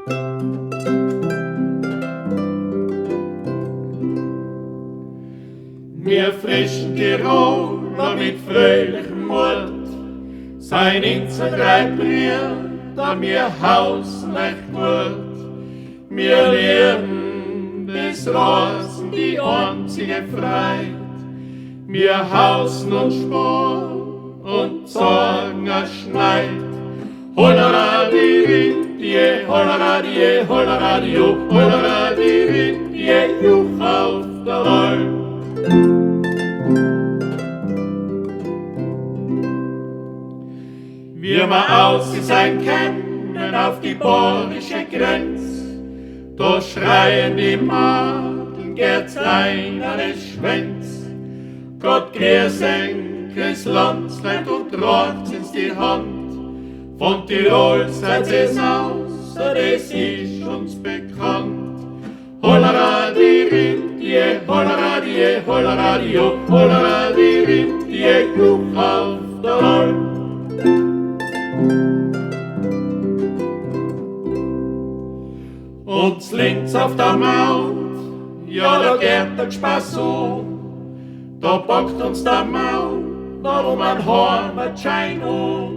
Wir frischen Tiroler mit fröhlichem Mut, sein Insel reibriert an mir Haus recht gut. Wir lieben des Rosen die einzige Freit, wir hausen und sporn und sorgen a Schneid. Hollera die Rindie, hollera die, hollera die, hollera die Rindie, juch auf der Alm. Wie wir aussehen sein können auf die bohrische Grenz, da schreien die Madeln, geht's einer des Schwänz. Gott grüßen, grüß Landsleut und tragt uns die Hand. Von Tirol seid es aus, das ist uns bekannt. Hollera die Rindie, hollera die, hollera die, hollera die Rindie, juch auf der Alm. Und links auf der Maut, ja da geht der Spaß um. Da packt uns der Maut, darum ein Heimatschein um.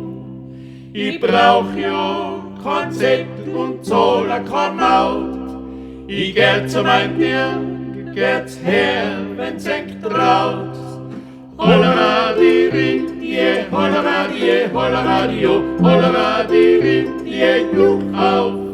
Ich brauch ja kein Zettel und zahle kein Maut. Ich geh zu meinem Dirk, geht's her, wenn's eng traut. Hollera die Rindie, hollera die, hollera die, hollera die Rindie, juch auf